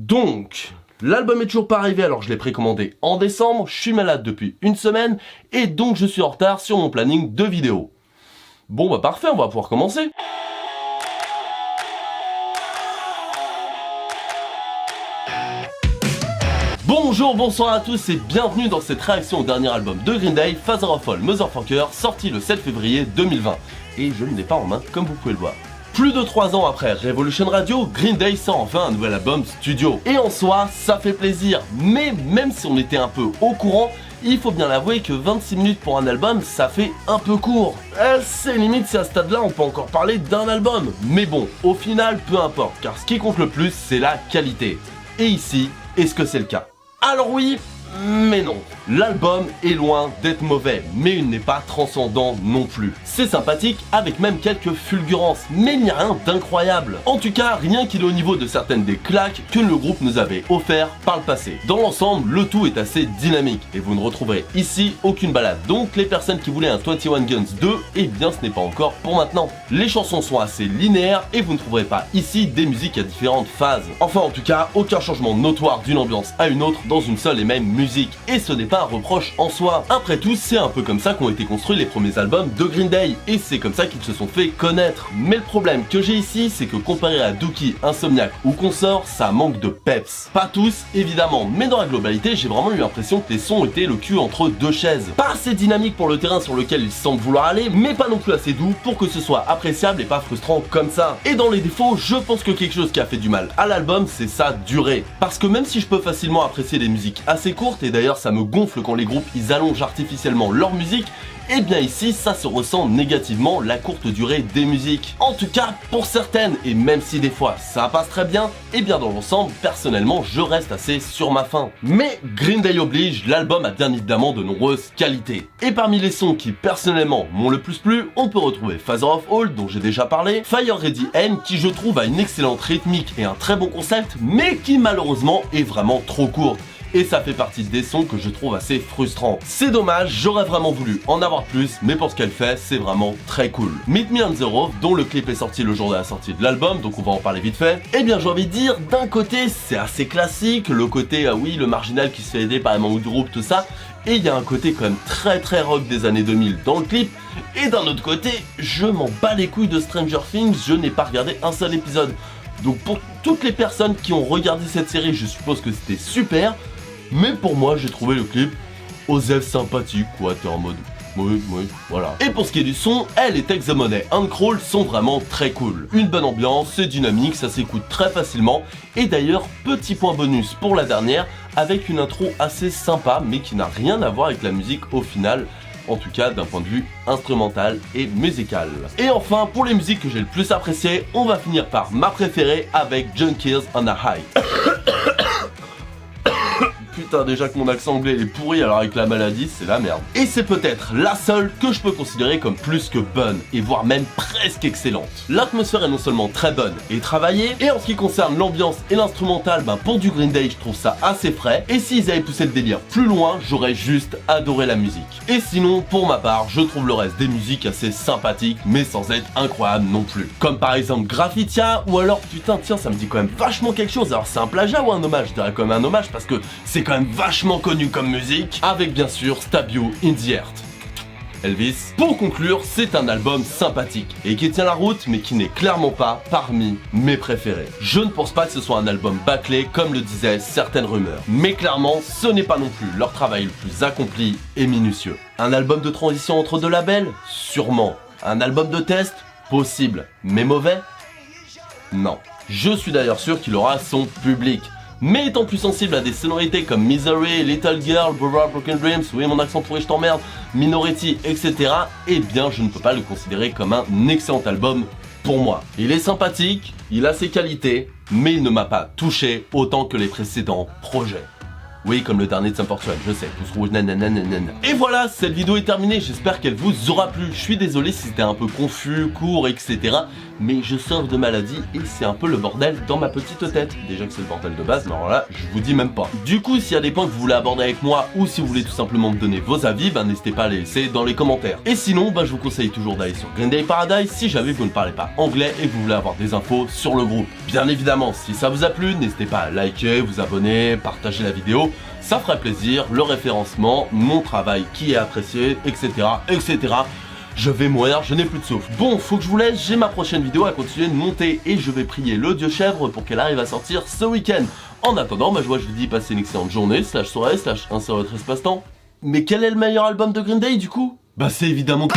Donc, l'album est toujours pas arrivé alors je l'ai précommandé en décembre, je suis malade depuis une semaine et donc je suis en retard sur mon planning de vidéos. Bon bah parfait, on va pouvoir commencer. Bonjour, bonsoir à tous et bienvenue dans cette réaction au dernier album de Green Day, Father of All Motherfucker, sorti le 7 février 2020. Et je ne l'ai pas en main comme vous pouvez le voir. Plus de 3 ans après Revolution Radio, Green Day sort enfin un nouvel album studio. Et en soi, ça fait plaisir, mais même si on était un peu au courant, il faut bien l'avouer que 26 minutes pour un album, ça fait un peu court. C'est limite si à ce stade-là on peut encore parler d'un album. Mais bon, au final, peu importe, car ce qui compte le plus, c'est la qualité. Et ici, est-ce que c'est le cas? Alors oui, mais non. L'album est loin d'être mauvais, mais il n'est pas transcendant non plus. C'est sympathique, avec même quelques fulgurances, mais il n'y a rien d'incroyable. En tout cas, rien qu'il est au niveau de certaines des claques que le groupe nous avait offert par le passé. Dans l'ensemble, le tout est assez dynamique, et vous ne retrouverez ici aucune balade. Donc les personnes qui voulaient un 21 Guns 2, eh bien ce n'est pas encore pour maintenant. Les chansons sont assez linéaires, et vous ne trouverez pas ici des musiques à différentes phases. Enfin en tout cas, aucun changement notoire d'une ambiance à une autre dans une seule et même musique. Et ce n'est pas un reproche en soi. Après tout, c'est un peu comme ça qu'ont été construits les premiers albums de Green Day, et c'est comme ça qu'ils se sont fait connaître. Mais le problème que j'ai ici, c'est que comparé à Dookie, Insomniac ou Consort, ça manque de peps. Pas tous, évidemment, mais dans la globalité, j'ai vraiment eu l'impression que les sons étaient le cul entre deux chaises. Pas assez dynamique pour le terrain sur lequel ils semblent vouloir aller, mais pas non plus assez doux pour que ce soit appréciable et pas frustrant comme ça. Et dans les défauts, je pense que quelque chose qui a fait du mal à l'album, c'est sa durée. Parce que même si je peux facilement apprécier des musiques assez courtes, et d'ailleurs ça me gonfle quand les groupes ils allongent artificiellement leur musique, et bien ici ça se ressent négativement, la courte durée des musiques. En tout cas pour certaines, et même si des fois ça passe très bien, et bien dans l'ensemble personnellement je reste assez sur ma faim. Mais Green Day oblige, l'album a bien évidemment de nombreuses qualités. Et parmi les sons qui personnellement m'ont le plus plu, on peut retrouver Father of All dont j'ai déjà parlé, Fire Ready N qui je trouve a une excellente rythmique et un très bon concept, mais qui malheureusement est vraiment trop courte. Et ça fait partie des sons que je trouve assez frustrants. C'est dommage, j'aurais vraiment voulu en avoir plus, mais pour ce qu'elle fait, c'est vraiment très cool. Meet Me on the Roof, dont le clip est sorti le jour de la sortie de l'album, donc on va en parler vite fait. Eh bien j'ai envie de dire, d'un côté c'est assez classique, le côté, oui, le marginal qui se fait aider par un membre du groupe, tout ça, et il y a un côté quand même très rock des années 2000 dans le clip, et d'un autre côté, je m'en bats les couilles de Stranger Things, je n'ai pas regardé un seul épisode. Donc pour toutes les personnes qui ont regardé cette série, je suppose que c'était super. Mais pour moi, j'ai trouvé le clip osef sympathique, quoi, t'es en mode oui, voilà. Et pour ce qui est du son, elle et Take the Money and Crawl sont vraiment très cool. Une bonne ambiance, c'est dynamique, ça s'écoute très facilement. Et d'ailleurs, petit point bonus pour la dernière, avec une intro assez sympa, mais qui n'a rien à voir avec la musique au final. En tout cas d'un point de vue instrumental et musical. Et enfin, pour les musiques que j'ai le plus appréciées, on va finir par ma préférée avec Junkies on a High. Putain, déjà que mon accent anglais est pourri, alors avec la maladie, c'est la merde. Et c'est peut-être la seule que je peux considérer comme plus que bonne, et voire même presque excellente. L'atmosphère est non seulement très bonne et travaillée, et en ce qui concerne l'ambiance et l'instrumental, pour du Green Day, je trouve ça assez frais, et s'ils avaient poussé le délire plus loin, j'aurais juste adoré la musique. Et sinon, pour ma part, je trouve le reste des musiques assez sympathiques, mais sans être incroyable non plus. Comme par exemple Graffitia, ou alors, putain, tiens, ça me dit quand même vachement quelque chose, alors c'est un plagiat ou un hommage? Je dirais quand même un hommage, parce que c'est quand même vachement connu comme musique, avec bien sûr Stab You in the Heart. Elvis. Pour conclure, c'est un album sympathique et qui tient la route, mais qui n'est clairement pas parmi mes préférés. Je ne pense pas que ce soit un album bâclé comme le disaient certaines rumeurs, mais clairement ce n'est pas non plus leur travail le plus accompli et minutieux. Un album de transition entre deux labels? Sûrement. Un album de test? Possible. Mais mauvais? Non. Je suis d'ailleurs sûr qu'il aura son public. Mais étant plus sensible à des sonorités comme Misery, Little Girl, Broken Dreams, oui mon accent pourri je t'emmerde, Minority, etc. Eh bien je ne peux pas le considérer comme un excellent album pour moi. Il est sympathique, il a ses qualités, mais il ne m'a pas touché autant que les précédents projets. Oui, comme le dernier de Sum 41, je sais, pouce rouge, nanana. Et voilà, cette vidéo est terminée, j'espère qu'elle vous aura plu. Je suis désolé si c'était un peu confus, court, etc. Mais je sors de maladie et c'est un peu le bordel dans ma petite tête. Déjà que c'est le bordel de base, mais alors là, je vous dis même pas. Du coup, s'il y a des points que vous voulez aborder avec moi ou si vous voulez tout simplement me donner vos avis, n'hésitez pas à les laisser dans les commentaires. Et sinon, je vous conseille toujours d'aller sur Green Day Paradise si jamais vous ne parlez pas anglais et que vous voulez avoir des infos sur le groupe. Bien évidemment, si ça vous a plu, n'hésitez pas à liker, vous abonner, partager la vidéo. Ça ferait plaisir, le référencement, mon travail qui est apprécié, etc. etc. Je vais mourir, je n'ai plus de souffle. Bon, faut que je vous laisse, j'ai ma prochaine vidéo à continuer de monter et je vais prier le dieu chèvre pour qu'elle arrive à sortir ce week-end. En attendant, je vous dis passez une excellente journée, /soirée, /1 sur votre espace-temps. Mais quel est le meilleur album de Green Day du coup? C'est évidemment...